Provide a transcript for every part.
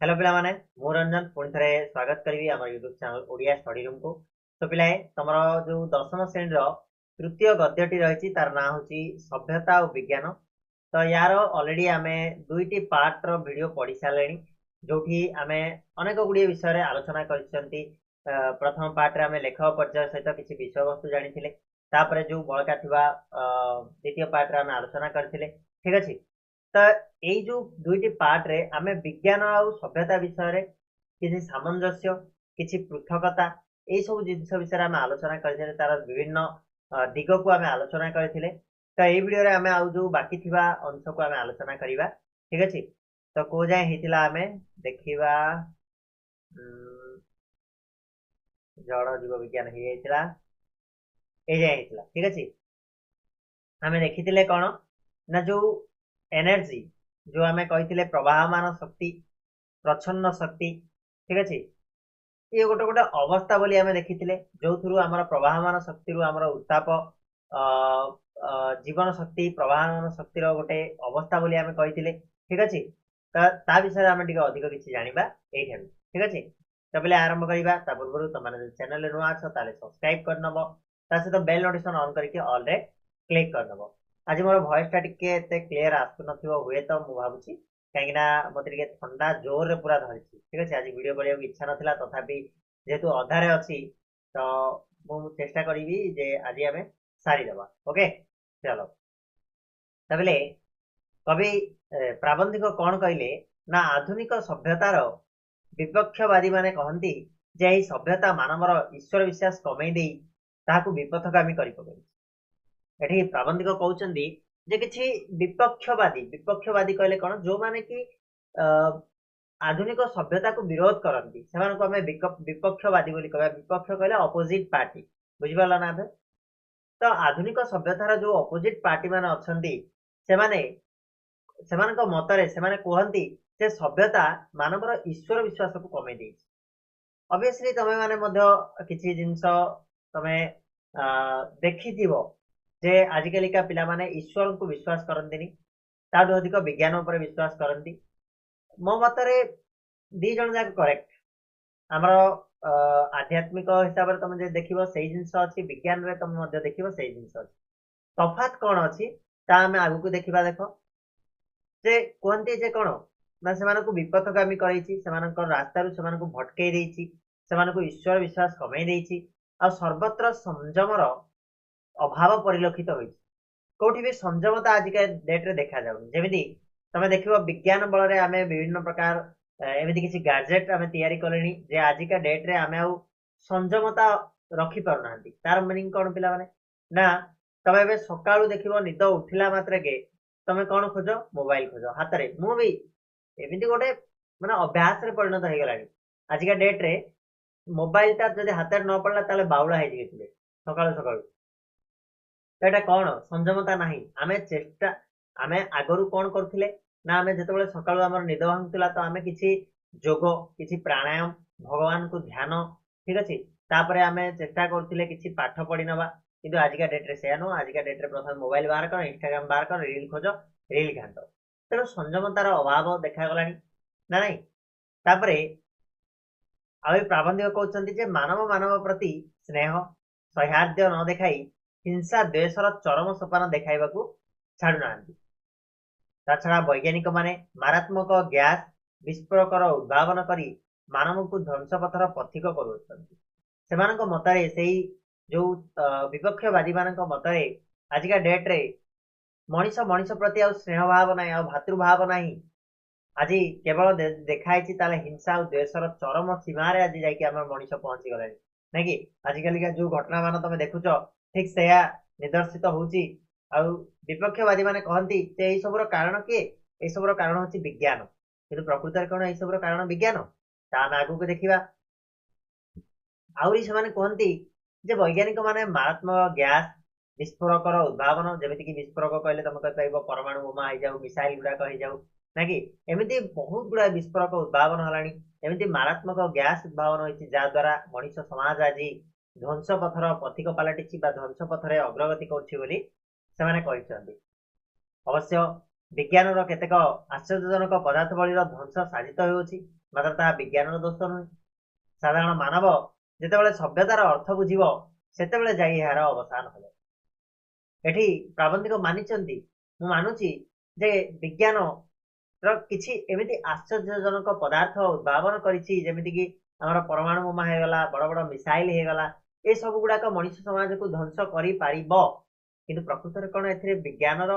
Hello पिला माने मु रंजन पुणी थे स्वागत करी आम YouTube channel Odia study room को। तो पिलाए तुम जो दशम श्रेणी तृतीय गद्यटी रही तार ना हूँ सभ्यता और विज्ञान। तो यार ऑलरेडी आम दुईटी पार्ट रो वीडियो पढ़ी सारे जो आम अनेक गुड़िए विषय रे आलोचना कर। प्रथम पार्ट रे आम लेख पर्याय सहित किसी विषय वस्तु जानी तापर जो बड़का थिबा द्वितीय पार्ट रे आम आलोचना करथिले। ठीक अछि। तो यही जो दुईटी पार्ट रे आमे विज्ञान और सभ्यता विषय रे किसी सामंजस्य किसी पृथकता यही सब जिनस विषय आम आलोचना करथिले तार विभिन्न दिग को आम आलोचना करथिले। तो यही वीडियो रे आमे आउ जो बाकी थिबा अंश को आम आलोचना करिबा। ठीक अछि। तो को जाय हेतिला आमे देखिबा जड़ जीव विज्ञान हे हेतिला ए जाय हेतिला। ठीक अछि। आमे देखिथिले कोन ना जो एनर्जी जो आमे कहिथिले प्रवाहमान शक्ति प्रच्छन्न शक्ति। ठीक अछि। ये गोटे गोटे अवस्था बोली आमे देखिथिले जो थ्रू हमर प्रवाहमान शक्ति रु हमर उत्ताप जीवन शक्ति प्रवाहमान शक्ति रो गोटे अवस्था बोली आमे कहिथिले। ठीक अछि। ता विषय आमे टिके अधिक किछि जानिबा एठान। ठीक अछि। तो पहले आरंभ करिबा ता पूर्व तमाने जो चैनल रे नुआ छ ताले सब्सक्राइब कर नबो ता सहित बेल नोटिफिकेशन ऑन करके ऑल रे क्लिक कर नबो। आज मोर वॉइस टा टिके एते क्लियर आसु नथिबो हुए तो मु भाबुची कहीं मत ठंडा जोर रे पूरा धरी। ठीक है। आज वीडियो बढ़िया इच्छा नाला तथापि जेहेतु अधारे अच्छी तो मु चेष्टा करी जे आज आम सारीदे। ओके चलो तबले कवि प्राबंधिक कौन कहले ना आधुनिक सभ्यतार विपक्षवादी माने कहती जे यही सभ्यता मानवर ईश्वर विश्वास कमे दे ताकू विपथगामी कर एठी प्राबंधिक कहउचंदी जे किछि विपक्षवादी कहले कौन जो माने कि आधुनिक सभ्यता को विरोध करती से आम विपक्षवादी बोली कहबा। विपक्ष कहले अपोजिट पार्टी बुझिपाला ना। तो आधुनिक सभ्यतार जो अपोजिट पार्टी माने अछंती सेमानक मतरे सेमाने कहती जे सभ्यता मानवर ईश्वर विश्वास को कमे दे। ऑब्वियसली तमे माने मध्य किछि जिंस तमे देखिथिबो जे आजिकालिका पिला माने ईश्वर को विश्वास करंतिनी ताठू अधिक विज्ञान उपर विश्वास करंती। मो मतरे दी जन जाक करेक्ट आमर आध्यात्मिक हिसाब से तुम देखिबो सेही जिंस अछि विज्ञान रे तुम मध्य देखिबो सेही जिंस अछि। तफात कौन अछि ता हमें आगु को देखिबा। देखो जे कहते जे कौन ना से विपथगामी कर रास्ता से भटकई देछि से ईश्वर विश्वास कमे देछि आ सर्वत्र संयमर अभाव परिलक्षित होइछि। कोठी भी संयमता आजिका डेट रे देखा जाउनी। जेमिति तमे देखिबो विज्ञान बल रे आमे विभिन्न प्रकार एमिति किछि गैजेट आमे तयारी कलेनी जे आजिका डेट रे आमे आउ संयमता रखी पारु नांती। तार मीनिंग कोन पिला माने ना तमे बे सकाळू देखिबो निद उठिला मात्रे के तमे कोन खोजो मोबाइल खोजो हाथ रे। मु भी एमिति गोटे माने अभ्यास रे परिणत हो गलानी। आजिका डेट रे मोबाइल ता जदि हाथ रे न पड़ला ताले बाउला हे जिथिले सकाळू सकाळू। एटा कौन संयमता नहीं आमे चेष्टा आमे आगरू कौन करथिले ना आमे जेतेबेले सकाळू हमर निद भांगुतिला तो आमे किछि योग किछि प्राणायाम भगवान को ध्यान। ठीक अछि। तापरे आमे चेष्टा करथिले किछि पाठ पढि नबा किंतु आजिका डेट रे सेया नो। आजिका डेट रे प्रथम मोबाइल बाहर कर इंस्टाग्राम बाहर कर रील खोजो रील घांटो तेणु संयमतार अभाव देखा गलानी ना नहीं। तापरे आउ प्राबंधिक कहउचंती जे मानव मानव प्रति स्नेह सौहार्द्य न देखाई हिंसा द्वेषर चरम सोपान देखाइबाकू छाड़ू नांती। ता छड़ा वैज्ञानिक माने मारात्मक गैस विस्फोरकर उद्भावन करी मानव को ध्वंस पथर पथिक करुछंती। सेमानक मतरे सेही जो विपक्षवादी मानक मतरे आजिका डेट रे मनीष मनीष प्रति आ स्नेह भाव ना आ भातृभाव नाही। आज केवल देखाई हिंसा और द्वेषर चरम सीमार आज जाकि मनीष पहुंची गला ना कि आजिकल जो घटना मान तुम देखुच ठीक से निदर्शित होउची। विपक्षवादी माने कहती यही सब कारण किए यही सब कारण हूँ विज्ञान किंतु प्रकृत कौन यही सब कारण विज्ञान ता आगू को देखा। आहरी से कहती जे वैज्ञानिक माने मारात्मक गैस विस्फोरकर उद्भावन जमीक विस्फोरक कहले तुम कह परमाणु बोमा हो जाऊ मिसाइल गुड़ाक हो जाऊ ना कि एमती बहुत गुड़ा विस्फोरक उद्भावन है एमती मारात्मक गैस उद्भावन होती जहाद्वारा मनीष समाज आज ध्वंस पथर पथिक पलटि ध्वंस पथर अग्रगति कर अवश्य विज्ञान केतेक आश्चर्यजनक पदार्थवलीर ध्वंस साजित होउछि मात्र ताहा विज्ञानर दोष नुहे। साधारण मानव जेतेबेले सभ्यतार अर्थ बुझिब सेतेबेले जाई एहार अवसान ହେବ। एठी प्राबंधिक मानिचंती मु मानुची जे विज्ञान ର କିଛି ଏମିତି ଆଶ୍ଚର୍ଯ୍ୟଜନକ ପଦାର୍ଥ ଉଦ୍ଭାବନ କରିଛି ଯେମିତି କି ଆମର ପରମାଣୁ ବୋମା ହେଇଗଲା, ବଡ ବଡ ମିସାଇଲ ହେଇଗଲା, ଏ ସବୁ ଗୁଡାକ ମଣିଷ ସମାଜକୁ ଧ୍ୱଂସ କରିପାରିବ। କିନ୍ତୁ ପ୍ରକୃତରେ କଣ ଏଥିରେ ବିଜ୍ଞାନର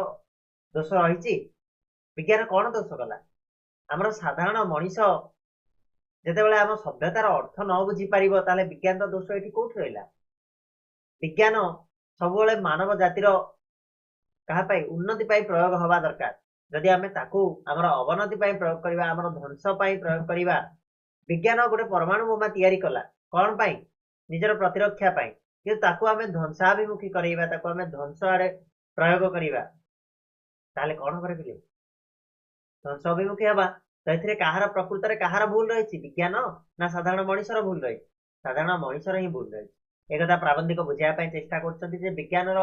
ଦୋଷ ରହିଛି? ବିଜ୍ଞାନ କଣ ଦୋଷ କଲା? ଆମର ସାଧାରଣ ମଣିଷ ଯେତେବେଳେ ଆମ ସଭ୍ୟତାର ଅର୍ଥ ନ ବୁଝିପାରିବ ତାହେଲେ ବିଜ୍ଞାନର ଦୋଷ ଏଠି କୋଉଠି ରହିଲା? ବିଜ୍ଞାନ ସବୁବେଳେ ମାନବ ଜାତିର କାହା ପାଇଁ ଉନ୍ନତି ପାଇଁ ପ୍ରୟୋଗ ହବା ଦରକାର। ଯଦି ଆମେ ତାକୁ ଆମର ଅବନତି ପାଇଁ ପ୍ରୟୋଗ କରିବା, ଆମର ଧ୍ୱଂସ ପାଇଁ ପ୍ରୟୋଗ କରିବା, ବିଜ୍ଞାନ ଗୋଟେ ପରମାଣୁ ବୋମା ତିଆରି କଲା କଣ ପାଇଁ? ନିଜର ପ୍ରତିରକ୍ଷା ପାଇଁ। କିନ୍ତୁ ତାକୁ ଆମେ ଧ୍ୱଂସାଭିମୁଖୀ କରିବା, ତାକୁ ଆମେ ଧ୍ୱଂସ ଆଡେ ପ୍ରୟୋଗ କରିବା, ତାହେଲେ କଣ କରିପାରିବ? ଧ୍ୱଂସ ଅଭିମୁଖୀ ହେବା। ତ ଏଥିରେ କାହାର ପ୍ରକୃତରେ କାହାର ଭୁଲ ରହିଛି? ବିଜ୍ଞାନ ନା ସାଧାରଣ ମଣିଷର ଭୁଲ ରହିଛି? ସାଧାରଣ ମଣିଷର ହିଁ ଭୁଲ ରହିଛି। ଏକଥା ପ୍ରାବନ୍ଧିକ ବୁଝିବା ପାଇଁ ଚେଷ୍ଟା କରୁଛନ୍ତି ଯେ ବିଜ୍ଞାନର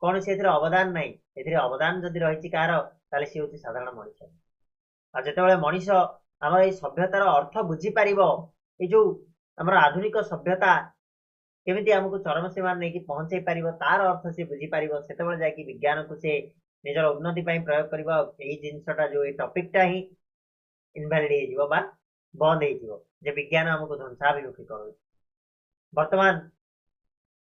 କୌଣସି ଏଥିରେ ଅବଦାନ ନାହିଁ। ଏଥିରେ ଅବଦାନ ଯଦି ରହିଛି କାହାର, ତାହେଲେ ସିଏ ହଉଛି ସାଧାରଣ ମଣିଷ। ଆଉ ଯେତେବେଳେ ମଣିଷ ଆମର ଏଇ ସଭ୍ୟତାର ଅର୍ଥ ବୁଝିପାରିବ, ଏଇ ଯୋଉ ଆମର ଆଧୁନିକ ସଭ୍ୟତା କେମିତି ଆମକୁ ଚରମ ସୀମାରେ ନେଇକି ପହଞ୍ଚେଇ ପାରିବ ତାର ଅର୍ଥ ସେ ବୁଝିପାରିବ, ସେତେବେଳେ ଯାଇକି ବିଜ୍ଞାନକୁ ସେ ନିଜର ଉନ୍ନତି ପାଇଁ ପ୍ରୟୋଗ କରିବ। ଏଇ ଜିନିଷଟା ଯୋଉ ଏଇ ଟପିକଟା ହିଁ ଇନଭାଲିଡ ହେଇଯିବ ବା ବନ୍ଦ ହେଇଯିବ ଯେ ବିଜ୍ଞାନ ଆମକୁ ଧ୍ୱଂସାଭିମୁଖୀ କରୁଛି। ବର୍ତ୍ତମାନ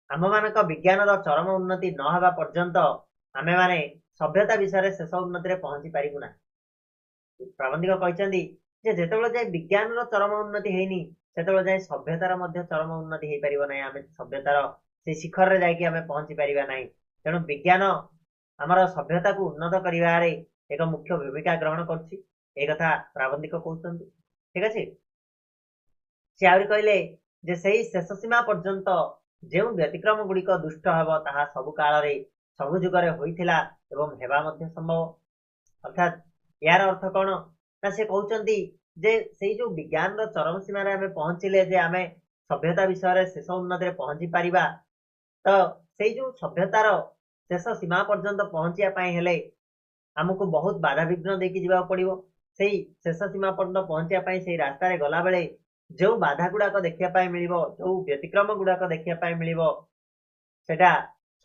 ଆମମାନଙ୍କ ବିଜ୍ଞାନର ଚରମ ଉନ୍ନତି ନ ହେବା ପର୍ଯ୍ୟନ୍ତ ଆମେମାନେ ସଭ୍ୟତା ବିଷୟରେ ଶେଷ ଉନ୍ନତିରେ ପହଞ୍ଚି ପାରିବୁ ନାହିଁ। ପ୍ରାବନ୍ଧିକ କହିଛନ୍ତି ଯେ ଯେତେବେଳେ ଯାଏ ବିଜ୍ଞାନର ଚରମ ଉନ୍ନତି ହେଇନି ସେତେବେଳେ ଯାଏ ସଭ୍ୟତାର ମଧ୍ୟ ଚରମ ଉନ୍ନତି ହେଇପାରିବ ନାହିଁ। ଆମେ ସଭ୍ୟତାର ସେଇ ଶିଖରରେ ଯାଇକି ଆମେ ପହଞ୍ଚି ପାରିବା ନାହିଁ। ତେଣୁ ବିଜ୍ଞାନ ଆମର ସଭ୍ୟତାକୁ ଉନ୍ନତ କରିବାରେ ଏକ ମୁଖ୍ୟ ଭୂମିକା ଗ୍ରହଣ କରୁଛି, ଏ କଥା ପ୍ରାବନ୍ଧିକ କହୁଛନ୍ତି। ଠିକ ଅଛି। ସେ ଆହୁରି କହିଲେ ଯେ ସେଇ ଶେଷ ସୀମା ପର୍ଯ୍ୟନ୍ତ ଯେଉଁ ବ୍ୟତିକ୍ରମ ଗୁଡିକ ଦୁଷ୍ଟ ହେବ ତାହା ସବୁ କାଳରେ ସବୁ ଯୁଗରେ ହୋଇଥିଲା ଏବଂ ହେବା ମଧ୍ୟ ସମ୍ଭବ। ଅର୍ଥାତ୍ ଏହାର ଅର୍ଥ କଣ ନା ସେ କହୁଛନ୍ତି ଯେ ସେଇ ଯୋଉ ବିଜ୍ଞାନର ଚରମ ସୀମାରେ ଆମେ ପହଞ୍ଚିଲେ ଯେ ଆମେ ସଭ୍ୟତା ବିଷୟରେ ଶେଷ ଉନ୍ନତିରେ ପହଞ୍ଚି ପାରିବା, ତ ସେଇ ଯୋଉ ସଭ୍ୟତାର ଶେଷ ସୀମା ପର୍ଯ୍ୟନ୍ତ ପହଞ୍ଚିବା ପାଇଁ ହେଲେ ଆମକୁ ବହୁତ ବାଧାବିଘ୍ନ ଦେଇକି ଯିବାକୁ ପଡିବ। ସେଇ ଶେଷ ସୀମା ପର୍ଯ୍ୟନ୍ତ ପହଞ୍ଚିବା ପାଇଁ ସେଇ ରାସ୍ତାରେ ଗଲାବେଳେ ଯୋଉ ବାଧା ଗୁଡାକ ଦେଖିବା ପାଇଁ ମିଳିବ, ଯୋଉ ବ୍ୟତିକ୍ରମ ଗୁଡାକ ଦେଖିବା ପାଇଁ ମିଳିବ, ସେଟା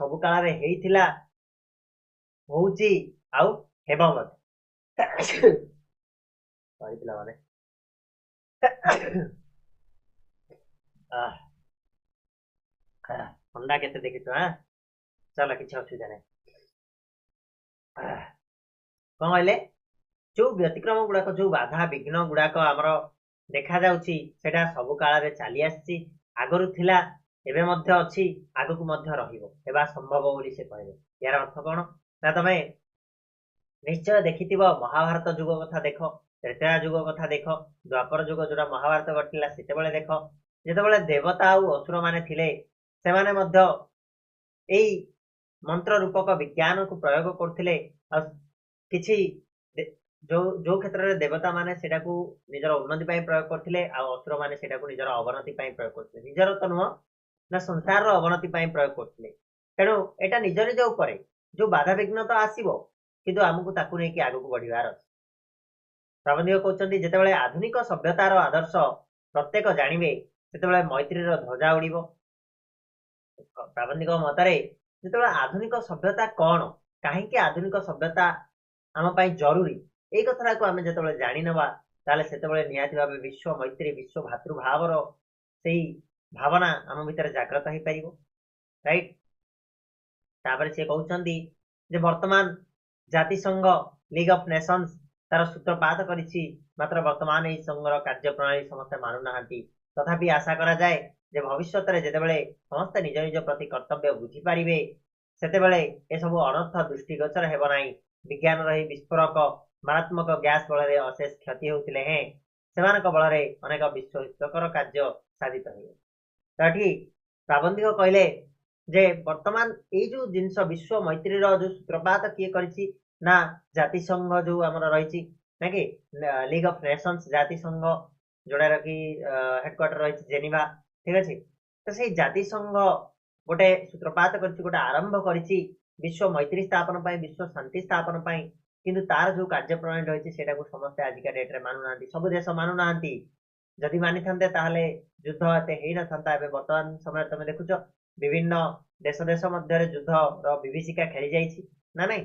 ସବୁ କାଳରେ ହେଇଥିଲା, ହଉଛି ଆଉ ହେବ ମଧ୍ୟ। ପିଲାମାନେ ଥଣ୍ଡା କେତେ ଦେଖିଛୁ? ଚାଲ କିଛି ଅସୁବିଧା ନାହିଁ। କଣ କହିଲେ? ଯୋଉ ବ୍ୟତିକ୍ରମ ଗୁଡାକ, ଯୋଉ ବାଧା ବିଘ୍ନ ଗୁଡାକ ଆମର ଦେଖାଯାଉଛି ସେଟା ସବୁ କାଳରେ ଚାଲି ଆସିଛି, ଆଗରୁ ଥିଲା, ଏବେ ମଧ୍ୟ ଅଛି, ଆଗକୁ ମଧ୍ୟ ରହିବ, ହେବା ସମ୍ଭବ ବୋଲି ସେ କହିଲେ। ଏହାର ଅର୍ଥ କଣ ନା ତମେ ନିଶ୍ଚୟ ଦେଖିଥିବ ମହାଭାରତ ଯୁଗ କଥା ଦେଖ, ତ୍ରେତୟା ଯୁଗ କଥା ଦେଖ, ଦ୍ୱାପର ଯୁଗ ଯୋଉଟା ମହାଭାରତ ଘଟିଲା ସେତେବେଳେ ଦେଖ, ଯେତେବେଳେ ଦେବତା ଆଉ ଅସୁର ମାନେ ଥିଲେ ସେମାନେ ମଧ୍ୟ ଏଇ ମନ୍ତ୍ର ରୂପକ ବିଜ୍ଞାନକୁ ପ୍ରୟୋଗ କରୁଥିଲେ। ଆଉ କିଛି ଯୋଉ କ୍ଷେତ୍ରରେ ଦେବତା ମାନେ ସେଟାକୁ ନିଜର ଉନ୍ନତି ପାଇଁ ପ୍ରୟୋଗ କରୁଥିଲେ ଆଉ ଅସୁର ମାନେ ସେଟାକୁ ନିଜର ଅବନତି ପାଇଁ ପ୍ରୟୋଗ କରୁଥିଲେ। ନିଜର ତ ନୁହଁ ନା ସଂସାରର ଅବନତି ପାଇଁ ପ୍ରୟୋଗ କରୁଥିଲେ। ତେଣୁ ଏଇଟା ନିଜ ନିଜ ଉପରେ ଯୋଉ ବାଧାବିଘ୍ନ ତ ଆସିବ, କିନ୍ତୁ ଆମକୁ ତାକୁ ନେଇକି ଆଗକୁ ବଢିବାର ଅଛି। ପ୍ରାବନ୍ଧିକ କହୁଛନ୍ତି ଯେତେବେଳେ ଆଧୁନିକ ସଭ୍ୟତାର ଆଦର୍ଶ ପ୍ରତ୍ୟେକ ଜାଣିବେ ସେତେବେଳେ ମୈତ୍ରୀର ଧ୍ୱଜା ଉଡିବ। ପ୍ରାବନ୍ଧିକ ମତରେ ଯେତେବେଳେ ଆଧୁନିକ ସଭ୍ୟତା କଣ, କାହିଁକି ଆଧୁନିକ ସଭ୍ୟତା ଆମ ପାଇଁ ଜରୁରୀ, ଏଇ କଥାଟାକୁ ଆମେ ଯେତେବେଳେ ଜାଣିନେବା ତାହେଲେ ସେତେବେଳେ ନିହାତି ଭାବେ ବିଶ୍ୱ ମୈତ୍ରୀ, ବିଶ୍ୱ ଭାତୃଭାବର ସେଇ ଭାବନା ଆମ ଭିତରେ ଜାଗ୍ରତ ହେଇପାରିବ। ରାଇଟ୍। ତାପରେ ସେ କହୁଛନ୍ତି ଯେ ବର୍ତ୍ତମାନ ଜାତିସଂଘ ଲିଗ୍ ଅଫ୍ ନେସନ୍ସ ତାର ସୂତ୍ରପାତ କରିଛି, ମାତ୍ର ବର୍ତ୍ତମାନ ଏହି ସଂଘର କାର୍ଯ୍ୟପ୍ରଣାଳୀ ସମସ୍ତେ ମାନୁନାହାନ୍ତି। ତଥାପି ଆଶା କରାଯାଏ ଯେ ଭବିଷ୍ୟତରେ ଯେତେବେଳେ ସମସ୍ତେ ନିଜ ନିଜ ପ୍ରତି କର୍ତ୍ତବ୍ୟ ବୁଝିପାରିବେ ସେତେବେଳେ ଏସବୁ ଅନର୍ଥ ଦୃଷ୍ଟିଗୋଚର ହେବ ନାହିଁ। ବିଜ୍ଞାନର ଏହି ବିସ୍ଫୋରକ ମାରାତ୍ମକ ଗ୍ୟାସ ବଳରେ ଅଶେଷ କ୍ଷତି ହେଉଥିଲେ ହେଁ ସେମାନଙ୍କ ବଳରେ ଅନେକ ବିଶ୍ୱ ହିତକର କାର୍ଯ୍ୟ ସାଧିତ ହେବ। ତ ଏଠି ପ୍ରାବନ୍ଧିକ କହିଲେ ଯେ ବର୍ତ୍ତମାନ ଏଇ ଯୋଉ ଜିନିଷ ବିଶ୍ୱ ମୈତ୍ରୀର ଯୋଉ ସୂତ୍ରପାତ କିଏ କରିଛି ନା ଜାତିସଂଘ ଯୋଉ ଆମର ରହିଛି ନାକି ଲିଗ୍ ଅଫ୍ ନେସନ୍ସ, ଜାତିସଂଘ ଯୋଉଟାର କି ହେଡକ୍ୱାର୍ଟର ରହିଛି ଜେନିଭା। ଠିକ ଅଛି। ତ ସେଇ ଜାତିସଂଘ ଗୋଟେ ସୂତ୍ରପାତ କରିଛି, ଗୋଟେ ଆରମ୍ଭ କରିଛି ବିଶ୍ୱ ମୈତ୍ରୀ ସ୍ଥାପନ ପାଇଁ, ବିଶ୍ୱ ଶାନ୍ତି ସ୍ଥାପନ ପାଇଁ। किंतु तार जो कार्यप्रणाली रही समस्ते आजिका डेट्रे मानुना सब देश मानुना जदि मानि थांते ताहले युद्ध एते हेई न थांता एबे वर्तमान समय तमे देखुछ विभिन्न देश देश मध्य युद्ध रो विभीषिका खेली जाइछि ना नहीं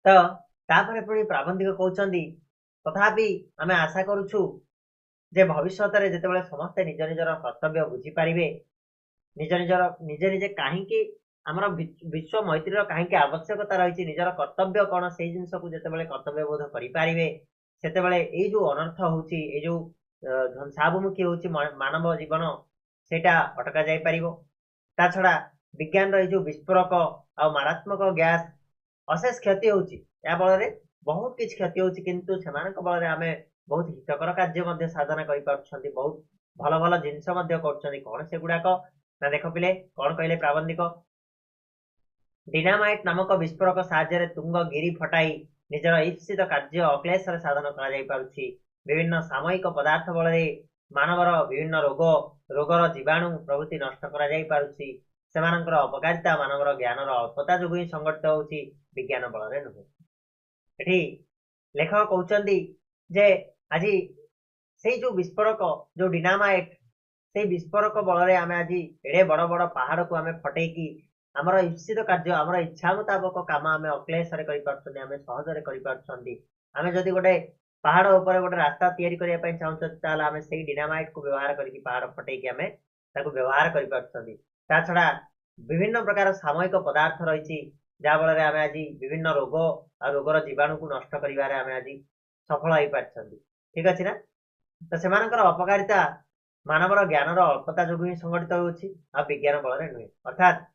तो तापरे पुणी प्राबंधिक कहउछंदी तथापि आमे आशा करूछु जे भविष्यत रे जेतेबेले समस्त निज निजर कर्तव्य बुझी पारिबे निज निजर निजे निजे काहींकी आमर विश्व मैत्रीर काहींकी आवश्यकता रही निजर कर्तव्य कौन से जिनस को जितेबाला कर्तव्य बोध करें सेतेबाला ये जो अनर्थ होची ये जो ध्वंसाभिमुखी होची मानव जीवन सेटा अटका जाई परिबो ता छड़ा विज्ञान रो जो विस्फोरक आ मारात्मक गैस अशेष क्षति होची या बल बहुत किछ क्षति होची किंतु सेमानक बल आमे बहुत हितकर कार्य मध्य साधना करि पारछंती बहुत भल भल जिनस मध्य करछंती कोन से गुडाक ना देख पिले कोन कहले प्राबंधिक डिनामाइट नामक विस्फोरक साहाय्य तुंग गिरी फटाई निजर ईप्सित कार्य अक्लेशर साधन करुछि विभिन्न सामयिक पदार्थ बल मानवर विभिन्न रोग रोगर जीवाणु प्रभृति नष्ट कर अपकारिता मानवर ज्ञान अल्पता जो ही संगठित होउछि विज्ञान बल नुहे लेखक कहउछंती जे आज से जो विस्फोरक जो डिनामाइट से विस्फोरक बल आम आज एड़े बड़ बड़ पहाड़ को आम फटेकी आमर ईप्सित कार्य आमर इच्छा मुताबक काम आम अक्लेशरे आम सहजरे आम जदि गोटे पहाड़ उपर गोटे रास्ता तैयारी करने चाहूँ आम से डिनामाइट को व्यवहार करके पहाड़ फटेकी आम व्यवहार कर छड़ा विभिन्न प्रकार सामयिक पदार्थ रही जहाँ फल आम आज विभिन्न रोग आ रोगर जीवाणु को नष्ट कर आज सफल हो पार्टी ठीक अच्छे ना तो से अपकारिता मानवर ज्ञान अल्पता जो ही संगठित होउछि आ विज्ञान बल नुहे अर्थात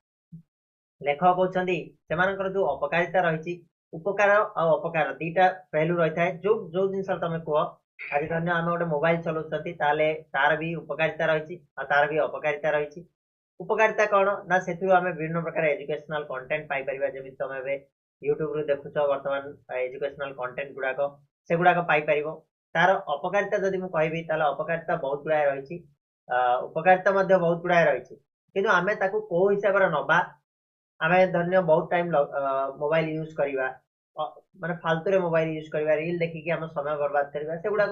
लेखक कहउछंती सेमानकर जो अपकारिता रही उपकार और अपकार दीटा पहलू रही है जो जो जिनस तुम कह आज धन्य आम गोटे मोबाइल चलाउछंती ताले तार भी उपकारिता रही तार भी अपकारिता रही उपकारिता कौन ना से आम विभिन्न प्रकार एजुकेशनल कंटेंट पाई परिबा जेमि तुम एबे यूट्यूब रे देखुछ वर्तमान एजुकेशनल कंटेंट गुडाक से गुडाक पाई परिबो तार अपकारिता जदि मु कहबी ताले अपकारिता बहुत गुड़ाए रही उपकारिता मध्य बहुत गुड़ाए रही किंतु आमे ताकू को हिसाब रे नबा आमे धन्य बहुत टाइम मोबाइल यूज करवा माने फालतू रे मोबाइल यूज करवा रील देखिकी हम समय बर्बाद करवा से गुडा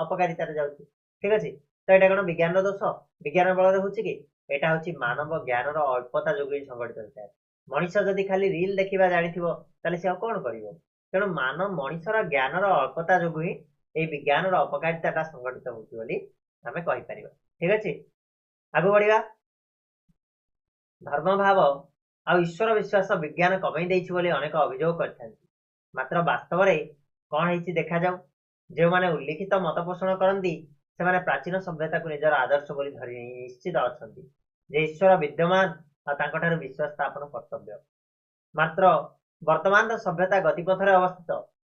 अपकारिता रे जाउछि ठीक अछि तो एटा कोन विज्ञान रो दोष विज्ञान बल रे होछि कि एटा होछि मानव ज्ञान रो अल्पता जोगि संगठित होता है मनीष जदि खाली रील देखिबा जानिथिबो ताले से कोन करिवो तेणु मानव मनीषर ज्ञान रो अल्पता जोगि ए विज्ञान रो अपकारिता ता संगठित होछि बोली आमे कहि परिबा ठीक अछि आगु बढ़िबा धर्म भाव आ ईश्वर विश्वास विज्ञान कमई देछि बोली अनेक अभियोग करथांती मात्र वास्तव में कौन है देखा जाऊ जो माने उल्लिखित मत पोषण करती से प्राचीन सभ्यता को निजर आदर्श बोली धरी निश्चित अच्छा जे ईश्वर विद्यमान और विश्वास स्थापन कर्तव्य मात्र वर्तमान सभ्यता गतिपथ अवस्थित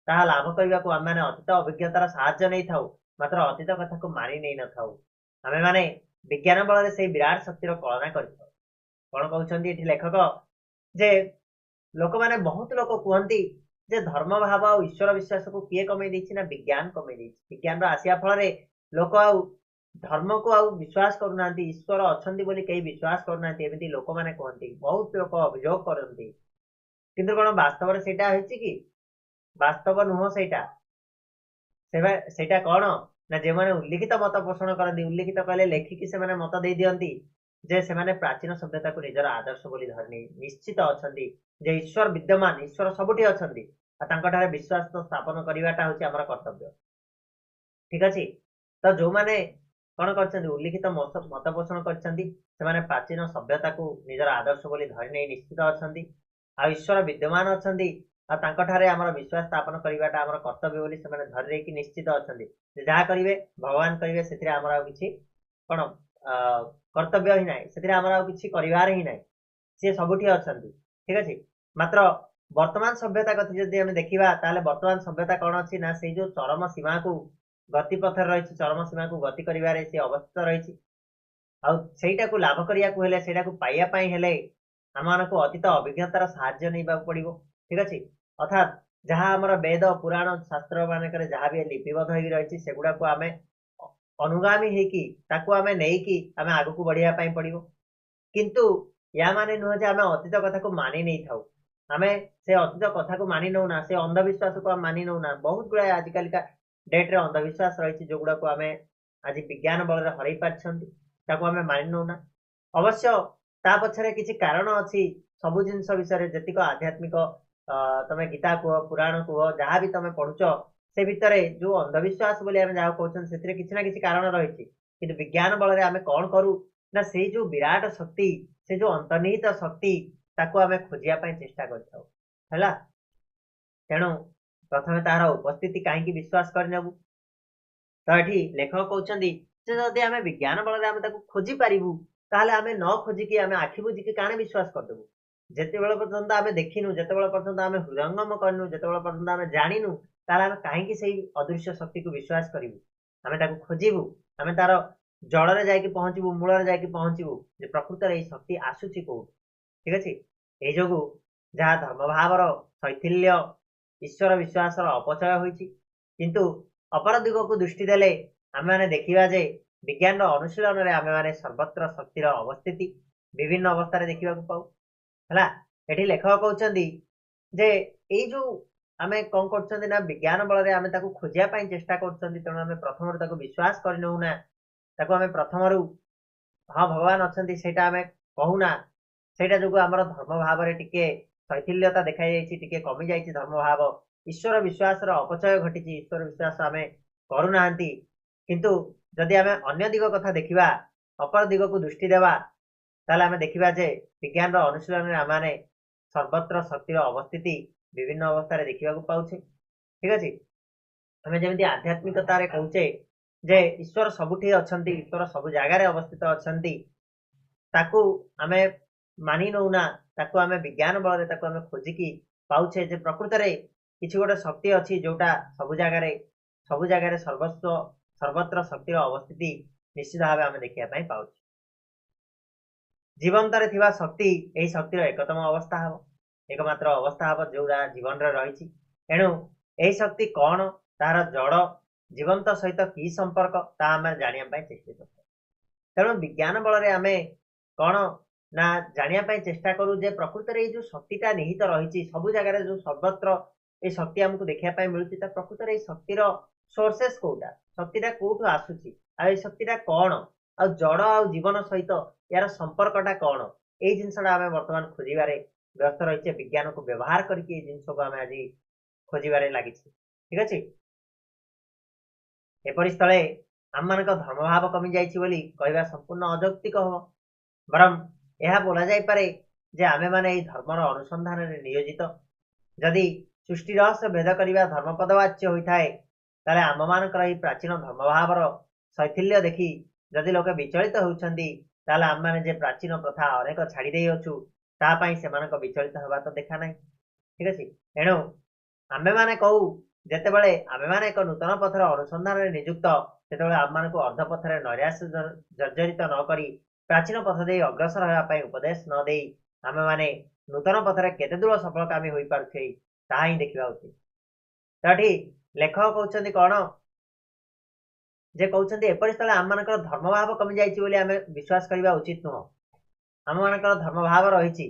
ताहा लाभ करने को आम अतीत अभिज्ञतार साहाय्य नहीं था मात्र अतीत कथा को मानि नहीं न था आमे माने विज्ञान बल से विराट शक्तिर कलना कर कौन कहते लेखक जे लोक मैंने बहुत लोक कहती जे धर्म भाव और ईश्वर विश्वास को किए कमे देछि ना विज्ञान कमे देछि विज्ञान आसिया फल लोक आउ धर्म को आउ विश्वास करूना ईश्वर अच्छा बोली कहीं विश्वास करूना एमती लोक मैंने कहती बहुत लोक अभियोग करती किंतु कौन वास्तव सेटा होछि कि वास्तव नुह सेटा कौन ना जो मैंने उल्लिखित मत पोषण करती उल्लिखित कहले लेखिकी से मत दे दियंती जे से माने प्राचीन सभ्यता को निजर आदर्श बोली धरनी निश्चित अच्छा जे ईश्वर विद्यमान ईश्वर सबुठी अच्छा विश्वास तो स्थापन करवाटा हूँ आम कर्तव्य ठीक अच्छे तो जो मैंने कौन कर उल्लिखित मत पोषण कर प्राचीन सभ्यता को निजर आदर्श बोली धरनी निश्चित अच्छा आ ईश्वर विद्यमान अच्छा आम विश्वास स्थापन करवाटा आम कर्तव्य बोली से धरी कि निश्चित अच्छा जहाँ करेंगे भगवान करेंगे से कि कौन कर्तव्य ही ना से किसी कर ही ना सी सबुठी अच्छा ठीक अच्छे मात्र वर्तमान सभ्यता कथी जदि आम देखा ताले वर्तमान सभ्यता कौन अच्छी ना से जो चरम सीमा को गतिपथ रही चरम सीमा को गति कर अवस्थित रही आईटा को लाभ करने को पाइबापे आम को अतीत अभिज्ञतार साहाय्य नहीं पड़ो ठीक अच्छे अर्थात जहाँ आम वेद पुराण शास्त्र मानक जहाँ भी लिपिबद्ध हो रही से गुड़ा को आम अनुगामी होकी आम नहीं आम आग को बढ़ापी पड़ो किंतु या माने नुह जे आम अतीत कथा को मानि नहीं था आमे से अतीत कथा को मानि नौना से अंधविश्वास को आम मानि नौना बहुत गुड़ा आजिकल का डेट रे अंधविश्वास रही जो गुड़ा को आम आज विज्ञान बल हरई पार्टी मानि नौना अवश्य ता पछरे किछि कारण अछि सबु जिनस विषय जतिक आध्यात्मिक तमे गीता कुह पुराण कुह जहाँ भी तमे पढ़ुच से भितर जो अंधविश्वास बोली आम जहाँ कहउछन सेतिरे किछि ना किछि कारण रही किंतु विज्ञान बल आम कौन करू ना से जो विराट शक्ति से जो अंतर्निहित शक्ति ताको आम खोजिया चेष्टा करा तेणु प्रथमे तार उपस्थिति कहीं विश्वास करनेबू तो ये लेखक कहते जदि आम विज्ञान बल आम खोजी पारू ताहले आम न खोजिकी आम आखि बुझिकी काणे विश्वास करदेबू जिते बड़े पर्यंत आम देखिनु जिते बड़े पर्यंत आम हृदयंगम करनु जिते बड़े पर्यंत आम जानिनु ताहले आम कहीं से अदृश्य शक्ति को विश्वास करूँ आम खोजबू आम तार जड़े जाकि पहुँचबू मूल जाकि पहुँचबू जे प्रकृत ये शक्ति आसूची कौट ठीक अच्छे ये जो जहाँ धर्म भावर शैथिल्य ईश्वर विश्वास अपचय होइंतु अपर दिग को दृष्टि देले आम मैंने देखा जे विज्ञान अनुशीलन में आम मैंने सर्वत्र शक्तिर अवस्थिति विभिन्न अवस्था देखा पाऊ है लेखक कहते जे ये जो आम कौन कर विज्ञान बल आम खोजापी चेष्टा करेणु प्रथम विश्वास करना आम प्रथम हाँ भगवान अच्छा आम कहूना से जो आम धर्म भाव टिके शैथिल्यता देखा टे कमी जाइए धर्म भाव ईश्वर विश्वास अपचय घटी ईश्वर विश्वास आम करूना किंतु जदि आम अन्य दिग कथा देखा अपर दिग को दृष्टि देवा ताले आम देखा जे विज्ञान अनुशीलन आम सर्वत्र शक्तिर अवस्थिति विभिन्न अवस्था देखा पाचे ठीक अच्छे आम जमी आध्यात्मिकता कहचे जे ईश्वर सबुठी अच्छा ईश्वर सब जगार अवस्थित अच्छा आम मानि नौना आम विज्ञान बल आम खोजिकी पाचे जे प्रकृत में किसी गोटे शक्ति अच्छी जोटा सब जगार सर्वस्व सर्वत्र शक्तिर अवस्थिति निश्चित भाव आम देखा पाच जीवंत थिबा शक्ति यही शक्तिर एकतम अवस्था हम एकमात्र अवस्था हम जोड़ा जीवन रही एणु यही शक्ति कौन तार जड़ जीवंत सहित कि संपर्क तामें जानापी चेष्टित तेणु विज्ञान बल आम कौन ना जानापी चेष्टा करूँ जे प्रकृत में जो शक्तिटा निहित रही सब जगार जो सर्वत्र ये शक्ति आमको देखापी मिलूँ प्रकृत में शक्तिर सोर्सेस कौटा शक्तिटा कौटू आसूची आ शक्तिटा कौन आ जड़ आ जीवन सहित यार संपर्कटा कौन ये जिनसा आम बर्तमान खोजारे व्यस्त रही विज्ञान को व्यवहार करके जिन को आम आज खोजारे लगी ठीक अच्छे एपरी स्थले आम मान धर्म भाव कमी जाइए कहवा संपूर्ण अजौक्तिक हम बरम यह बोला जापे जे आमे माने धर्मर अनुसंधान में नियोजित जदि सृष्टि रहस्य भेद करने धर्म पदवाच्य होता है ताले आम मानकर प्राचीन धर्म भावर शैथिल्य देखी जदि लोके विचलित होती आम मैंने जे प्राचीन प्रथा अनेक छाड़ी अच्छु तापाई से विचलित हवा तो देखा ना ठीक अच्छे एणु आमे माने कहू जिते बड़े आमे माने एक नूतन पथर अनुसंधान में नियुक्त से आम मान को अर्धपथर नैराश्य जर्जरित नक प्राचीन पथ दे अग्रसर होगापी उपदेश नदे आमे माने नूतन पथर केते दूर सफलकामी हो पारे ता ही देखा उचित तो ये लेखक कहते कौन जे कहते एपरी स्थल आम मान धर्म भाव कमी जाइए आम विश्वास करने उचित नुह आम मान धर्म भाव रही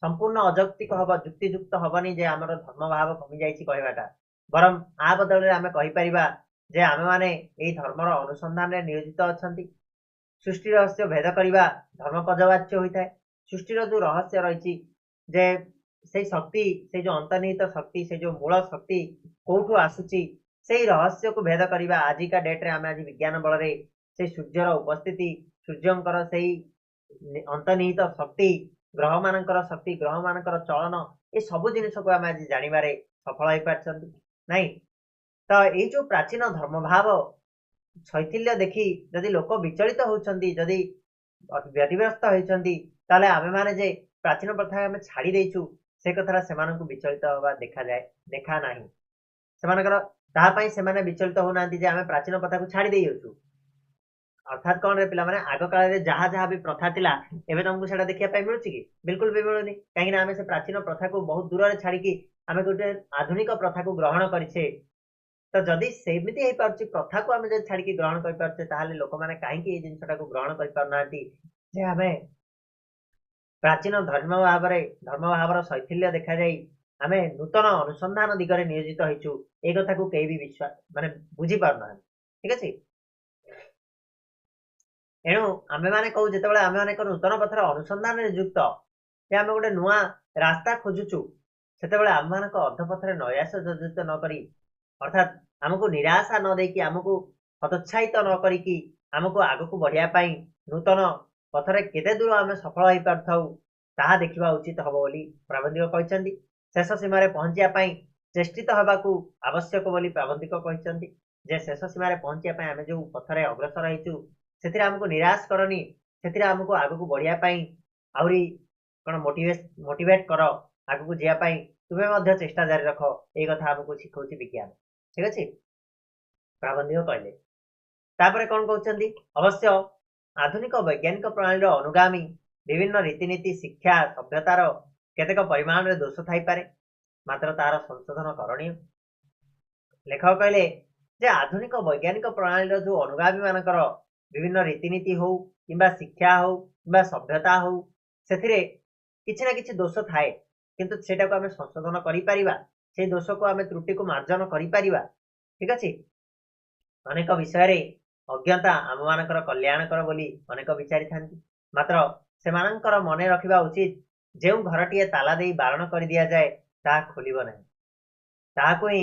संपूर्ण अजौक्तिक हम युक्तियुक्त हेनी जे आम धर्म भाव कमी जाइए कहवाटा बरम आ बदल आम कहीपर जे आम मैंने धर्मर अनुसंधान में नियोजित अच्छा सृष्टि रहस्य भेद करने धर्म पदवाच्य होता है सृष्टिर जो रहस्य रही जे से शक्ति से जो अंतर्निहित शक्ति से जो मूल शक्ति कौटू आसूची से रहस्य को भेद करने आजिका डेट्रे आम आज विज्ञान बल से सूर्यर उपस्थिति सूर्यंकर से अंतर्निहित शक्ति ग्रह मानकर शक्ति ग्रह मानकर चलन ये सब जिनिस को आम आज जानवर सफल हो पार्टी नहीं तो ये जो प्राचीन धर्म भाव शैथिल्य देखी जदि लोक विचलित होती जदि व्यतिव्यस्त होती आमे माने जे प्राचीन प्रथा आम छाड़ी देचु से कथा से विचलित हवा देखा जाए देखा ना से विचलित होना आम प्राचीन प्रथा को छाड़ी देचु अर्थात कौन रे पिला माने आग काल रे जहाँ जहाँ भी प्रथा थिला एबे तुमको सेटा देखिया पाई मिलुची कि बिल्कुल भी मिलुनी कहीं आम से प्राचीन प्रथा को बहुत दूर रे छाड़ी की आम गोटे आधुनिक प्रथा को ग्रहण करिछे तो जदि सेमिति हो पार्टी प्रथा को आम छाड़ी ग्रहण कर पार्चे ताहले लोक माने कहीं जिनसा को ग्रहण कर पारना जे आम प्राचीन धर्म भावर शैथिल्य देखा जाई आमे नूतन अनुसंधान दिगरे नियोजित होइछु ए कथा को केही भी विश्वास माने बुझी पारना ठीक अछि एणु आमे माने कहू जेतेबेले आमे माने नूतन पथर अनुसंधान रे युक्त जे आमे गोटे नुआ रास्ता खोजुछु सेतेबेले आम मानक अधपथरे नयास जर्जित न करी अर्थात हमको निराशा न देकी हमको हतोत्साहित न करिकी हमको आगको बढ़िया पाई नूतन पथरे केते दूर आमे सफल होई पारथाउ ताहा देखिबा उचित हबो बोली प्राबंधिक कहचंदी शेष सीमारे पहुंचिया पाई चेष्टित हबाकू आवश्यक बोली प्राबंधिक कहचंदी जे शेष सीमारे पहुंचिया पाई आमे जो पथरे अग्रसर हेचु सेतिरे हमको निराश करनी सेतिरे हमको आगको बढ़िया पाई आउरी कोन मोटिवेट करो आगको जिया पाई तुमे मध्य चेष्टा जारी रखो ए कथा हमको शिखौची विज्ञान ठीक अछि प्राबंधिक कहले तापरे कोन कहचंदी अवश्य आधुनिक वैज्ञानिक प्रणाली अनुगामी विभिन्न रीतिनीति शिक्षा सभ्यतार केतेक परिमाण रे दोष थाई पारे मात्र तार संशोधन करणीय लेखक कहले जे आधुनिक वैज्ञानिक प्रणाली जो अनुगामी मानकर विभिन्न रीतिनीति हो किंबा शिक्षा हो किंबा सभ्यता हो सेथिरे किछि ना किछि दोष थाए किंतु सेटा को हमें संशोधन करि परिबा से दोष को हमें त्रुटि को मार्जन करि परिबा ठीक अछि अनेक विषय रे अज्ञता आम मानकर कल्याणकर बोली अनेक विचारी थांती मात्र सेमानंकर मने रखिबा उचित जेउ घरटीए ताला देई बारण कर दिया जाए ता खोलिबो नहीं ताको ही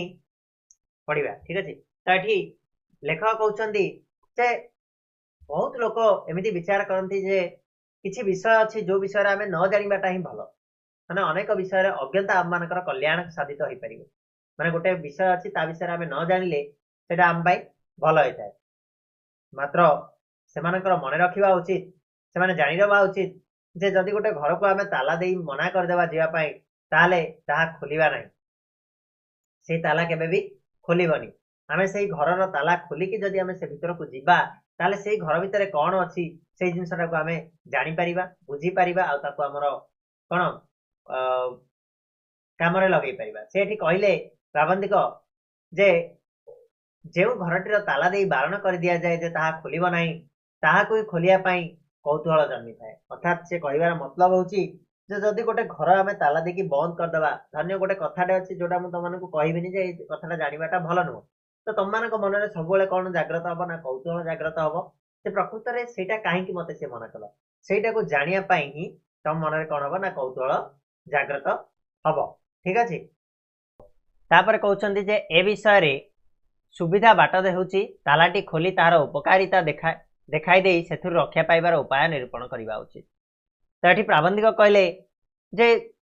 पढ़िबा ठीक अछि ताठी लेखक कहउचंदी जे बहुत लोक एमिति विचार करती जे किछि विषय अछि जो विषय आमे न जानिबाटा ही भलो माने अनेक विषय रे अज्ञता आम मानकर कल्याण साधित होई परिबो माने गोटे विषय अछि ता विषय आमे न जानिले सेटा आम बाई भलो होइताय मात्र सेमानकर मने रखिबा उचित सेमाने जानिरबा उचित जे जदि गोटे घर को आमे ताला देई मना कर देबा जिया पाई ताले ताहा खोलिबा नाही से ताला केबे भी खोलिबनी आमे सेही घरर ताला खोलिकी जदि आमे से भितर को जिबा ताले सेही घर भितरे कोन अछि सेही जिंसटा को आमे जानि परिबा बुझी परिबा आ ताको हमर कोन कामरे लगेई परिबा सेठी कहिले प्राबंधिक जे जेउ घरटीर ताला देई बारण कर दिया जाए जे ताहा खोलिबो नाही ताहा कोई खोलिया पाई कौतूहल जन्मी थाए अर्थात से कहबार मतलब होची जे जदि गोटे घर आमे ताला देकी बंद कर देबा धन्य गोटे कथाटे अछि जोटा मु तमनकु कहबिनी जे कथाटा जानिबाटा भलो नु तो तममानक मनरे सबुले कोन जागृत हबो ना कौतूहल जागृत हबो से प्रकृत रे सेटा काहे कि मते से मना कला सेटा को जानिया पाई ही तम मनरे कोन हबो ना कौतूहल जागृत हबो ठीक अछि तापर कहउचंदी जे ए विषय रे सुविधा बाट दे होची तालाटी खोली तार उपकारिता देखाई दे सेथुर रक्षा पाइबार उपाय निरूपण करबा उचित तो एठी प्राबंधिक कहले जे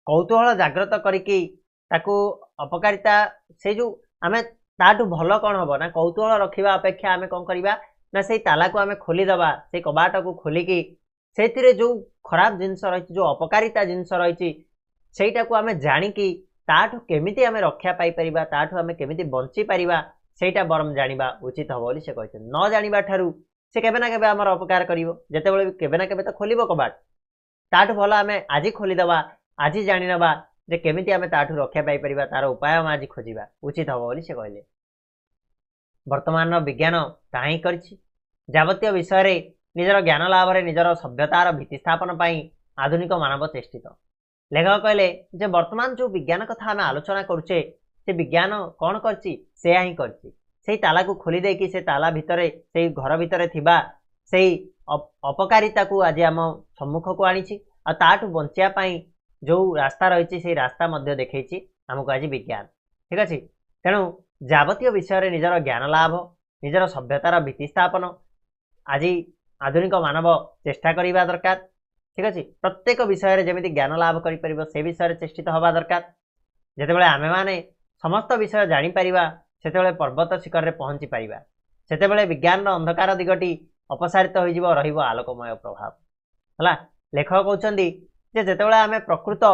कौतूहल जागृत करिकी ताकू अपकारिता से जो आमे ताटू भलो कोन हबो ना कौतूहल रखिबा अपेक्षा आमे कोन करबा ना सेई ताला को आमे खोली दबा से कबाट को खोलिकी सेतिरे जो खराब जिंस रहिछि जो अपकारिता जिंस रहिछि सेइटा को आमे जानिकी ताटू केमिति आमे रक्षा पाई परिबा ताटू आमे केमिति बंची परिबा सेइटा बरम जानिबा उचित हबो बोली से कहैछन न जानिबा ठारू से केबे ना केबे हमर अपकार करिवो जेतेबेले केबे ना केबे तो खोलिबो कबाट ताठू भला आमे आजि खोली दबा आजि जानि नबा जे केमिति आमे ताठू रक्षा पाई परिबा तार उपाय हम आजि खोजिबा उचित हबो बोली से कहले वर्तमान विज्ञान ताही करछि जावतीय विषय रे निजर ज्ञान लाभ रे निजर सभ्यतार भित्ति स्थापन पाई आधुनिक मानव चेष्टित लेखक कहले जे वर्तमान जो विज्ञान कथा आमे आलोचना करूचे से विज्ञान कौन करछि से ही करछि सेही ताला को खोली देकी से ताला भितरे सेही घर भितरे थिबा सेही अपकारिता को आज आम सम्मुख को आनीछि आ ताठू बंचिया पाई जो रास्ता रही से रास्ता मध्य देखैछि हमको आज विज्ञान ठीक अछि तेणु जावतीय विषय रे निजर ज्ञान लाभ निजर सभ्यतार भित्ति स्थापन आज आधुनिक मानव चेष्टा करिबा दरकार ठीक अछि प्रत्येक विषय रे जेमिति ज्ञान लाभ करि परिबो से विषय रे चेष्टित हवा दरकार जेतेबेले आमे माने समस्त विषय जानि परिबा सेतेबेले पर्वत शिखर रे पहुंची परिबा सेतेबेले विज्ञान अंधकार दिगटी अपसारित होई जिवो रहिबो आलोकमय प्रभाव हला लेखक कहउचंदी जे जेतेबेले आमे प्रकृत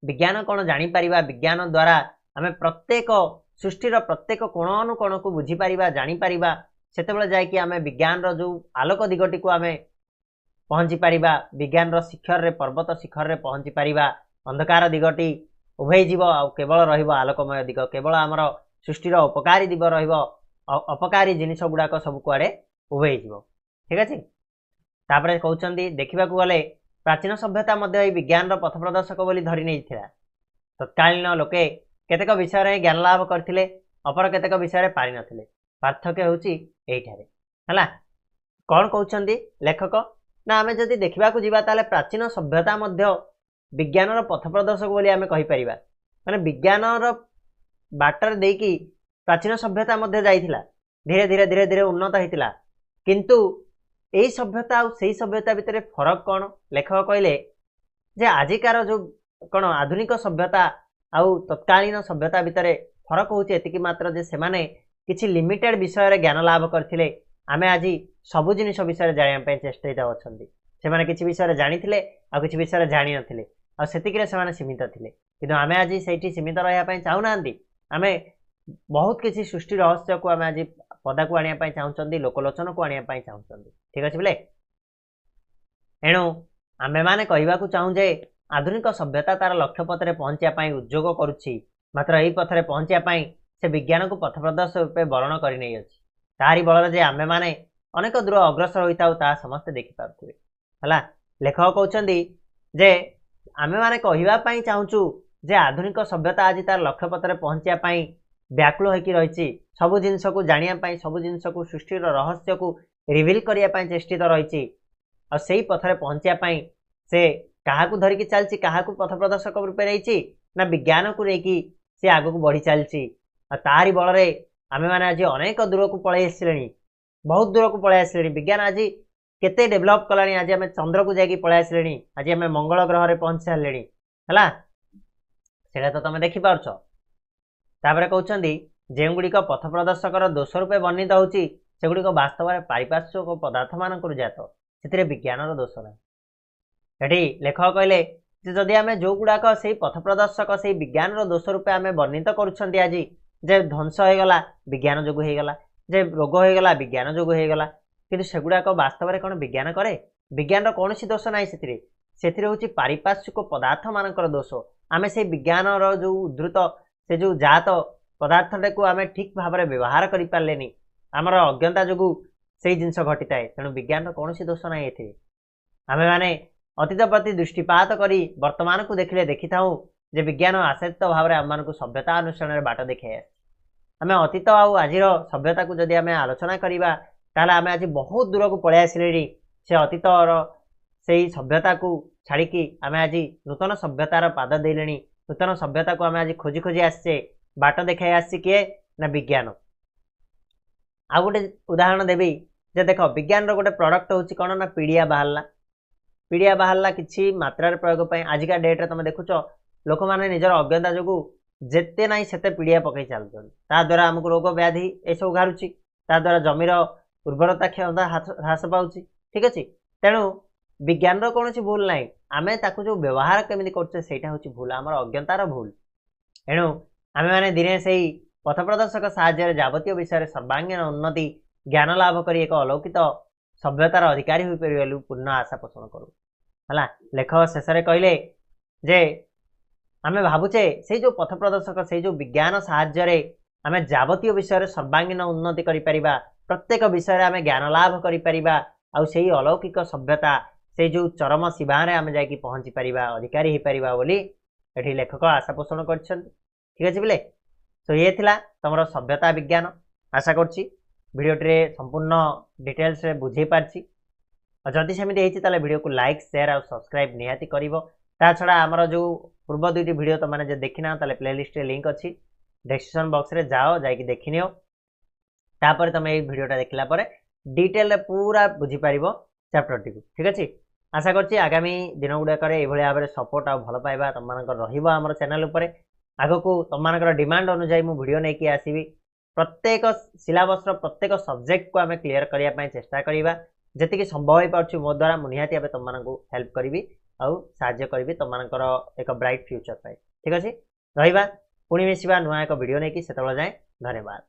विज्ञान कोन जानि परिबा विज्ञान द्वारा आमे प्रत्येक सृष्टिर प्रत्येक कोण अनुकोण को बुझी परिबा जानि परिबा सेतेबेले जाय कि आमे विज्ञान रो जो आलोक दिगटी को आमे पहुंची परिबा विज्ञान रो शिखर रे पर्वत शिखर रे पहुंची परिबा अंधकार दिगटी उभय जीव आ केवल रहिबो आलोकमय दिग केवल आमर सृष्टिर उपकारी दिग रहिबो अपकारी जिनिस गुड़ाक सब कुआडे उभय जीव ठीक अछि तापरे कहउचंदी देखिबा को गले प्राचीन सभ्यता मध्य विज्ञान पथ प्रदर्शक बोली धरी नहीं थिला। तत्कालीन लोके केतेक विषय रे ज्ञान लाभ करथिले, अपर केतेक विषय रे पारि नथिले। पार्थक्य होउची एइठारे हला। कोन कहउछंदी लेखक ना आमे जदि देखिबा को जिबा ताले प्राचीन सभ्यता मध्य विज्ञान पथ प्रदर्शक बोली आमे कहि परिबा। माने विज्ञान बाटर देकी प्राचीन सभ्यता मध्य जाइथिला, धीरे धीरे धीरे धीरे उन्नत हेतिला। किंतु एई सभ्यता और सेई सभ्यता भितरे फरक कोन? लेखक कहले जे आजिकार जो कोन आधुनिक सभ्यता आउ तत्कालीन सभ्यता भितरे फरक होउची एतिकी मात्र जे सेमाने किछि लिमिटेड विषय रे ज्ञान लाभ करथिले। आमे आजि सबु जिनिस विषय जानिया पय चेष्टित अछंती। सेमाने किछि विषय जानिथिले आ किछि विषय जानि नथिले, आ सेतिकिरे सेमाने सीमित थिले। किंतु आमे आजि सेठी सीमित रहया पय चाहू नांती। आमे बहुत किछि सृष्टि रहस्य को आमे आजि पदा को आनिया पय चाहूचंती, लोकलोचन को आनिया पय चाहूचंती। ठीक अछि बिले। एणु आमे माने कहिबा को चाहू जे आधुनिक सभ्यता तार लक्ष्य पथरे पहुंचिया पय उद्योग करूछि, मात्र एही पथरे पहुंचिया पय से विज्ञान को पथ प्रदर्शक रूपे वर्ण करि नै अछि। तारी बଳରେ जे आमे माने अनेक दूर अग्रसर होइताउ ता समस्त देखि पारुथिबे हला। लेखक कहउचंदी जे आमे माने कहिबा पय चाहूचु जे आधुनिक सभ्यता आज तार लक्ष्य पथरे पहुंचिया पय व्याकुल होइकी रहिछि, सब जिनिस को जानिया पय, सब जिनिस को सृष्टिर रहस्य को रिवील करिया पय चेष्टित रहिछि। आ सेही पथरे पहुंचिया पय से काहाकू धरिकी चलछि, काहाकू पथ प्रदर्शक रूपे रहिछि ना विज्ञान को लेकी से आगू बढ़ी चलछि। आ तारी बଳରେ आमे माने आज अनेक दूर को पळै आसिलेनी, बहुत दूर को पळै आसिलेनी। विज्ञान आज केते डेवलप कलानी। आज आमे चंद्र को जाकी पळै आसिलेनी, आज आमे मंगल ग्रह रे पहुंच सारलेनी हला। सेटा तो तमे देखि पारछ। तापरे कहउछंदी जेउ गुडी को पथ प्रदर्शकर दोष रूपे वर्णित होउची से गुडी को वास्तव रे पारिपार्श्विक पदार्थ मानकर जात, सेतिरे विज्ञान रो दोष नै। एठी लेखक कहले जे जदि आमे जो गुडाक सेही पथ प्रदर्शक सेही विज्ञान रो दोष रूपे आमे वर्णित करूछंती, आज जे ध्वंस हो गला विज्ञान जोगु हो गला, जे रोग हो गला विज्ञान जोगु हो गला। किंतु सेगुडाक वास्तव रे कोन विज्ञान करे? विज्ञान रो कोनोसी दोष नाही सेतिरे। सेतिरे होची पारिपार्श्विक पदार्थ मानकर दोष। आमे से विज्ञान रो जो उद्धृत से जो जात पदार्थ को आमे ठीक भाव में व्यवहार करि पारलेनी, हमर अज्ञता जोगु सेही जिंस घटिताए। तेणु विज्ञान रो कोनोसी दोष नाही एथिरे। आमे माने अतीत प्रति दृष्टिपात करी वर्तमान को देखिले देखिथाऊ जे विज्ञान आश्रित भाव में आम को सभ्यता अनुसरण रे बाट देखाए। आमे अतीत आउ आजिर सभ्यता को जदि आमे आलोचना करिबा ताले आमे आज बहुत दूर को पळै आसिलेनी। से अतीतर सेही सभ्यता को छाड़िकी आमे आज नूतन सभ्यतार पाद देलेनी। नूतन सभ्यता को आमे आज खोजी खोजी आसचे, बाट देखाई आसछि किए ना विज्ञान। आ गोटे उदाहरण देबी जे देख विज्ञान रो गोटे प्रोडक्ट होछि कोन ना पीडिया बाहरला। पीडिया बाहरला किछि मात्रा रे प्रयोग पय आजिका डेट रे तमे देखुछ लोक माने निजर अज्ञता जोगु जेते नाही सेते पीडिया पकई चलछन। ता द्वारा हमकु रोग व्याधि ए सब घारुछि, ता द्वारा जमीर उर्वरता क्षमता ह्रास पाउछि। ठीक अछि। तेणु विज्ञान रो कोनोसी भूल नाही, आमे ताकु जो व्यवहार केमिति करछे सेटा होछि भूल, हमर अज्ञतार भूल। एणु आमे माने दिने सेही पथ प्रदर्शक साहाय्य जावतीय विषय सर्वांगीण उन्नति ज्ञान लाभ करी एक अलौकिक सभ्यतार अधिकारी होई परिबेलु पूर्ण आशा पोषण करू हला। लेखक शेष रे कहले जे आमे भाबुचे से जो पथ प्रदर्शक से जो विज्ञान साहाय्य रे आमे जावतीय विषय सर्वांगीण उन्नति करि परिबा, प्रत्येक विषय रे आमे ज्ञान लाभ करि परिबा, आ सेही अलौकिक सभ्यता से जो चरम सीमा रे आमे जाकी पहुंची परिबा, अधिकारी होई परिबा बोली एठी लेखक आशा पोषण करछन। ठीक अछि बिले। सो ये थिला तमरो सभ्यता विज्ञान। आशा करछि भिडियोटे संपूर्ण डिटेल्स रे बुझे पारछि। और जदि सेमिति हेछि ताले भिडियो को लाइक शेयर और सब्सक्राइब निहाती करिवो। ता छडा हमर जो पूर्व दुईटी भिडियो तो माने जे देखिना ताले प्लेलिस्ट रे लिंक अछि, डिस्क्रिप्शन बॉक्स रे जाओ जाईकी देखिनियो। तापर तमे ए भिडियोटा देखला परे डिटेल रे पूरा बुझी पारिबो चैप्टर टी। ठीक अछि। आशा करछि आगामी दिन गुडा करे ए भली भाबरे सपोर्ट आ भलो पाइबा तम मानकर रहिबो हमर चैनल उपरे। आगो को तम मानकर डिमांड अनुसार मु वीडियो नै कि आसीबी। प्रत्येक सिलेबस रो प्रत्येक सब्जेक्ट को आमे क्लियर करिया पय चेष्टा करिबा। जतिकि संभव होई पाछु मो द्वारा मु निहाती आबे तम मानकु हेल्प करिवि आउ साहाय्य करिवि तम मानकर एक ब्राइट फ्यूचर पाए। ठीक अछि। रहिबा पुणी मिसिबा नुआ एक वीडियो नै कि सेतबेला जाय। धन्यवाद।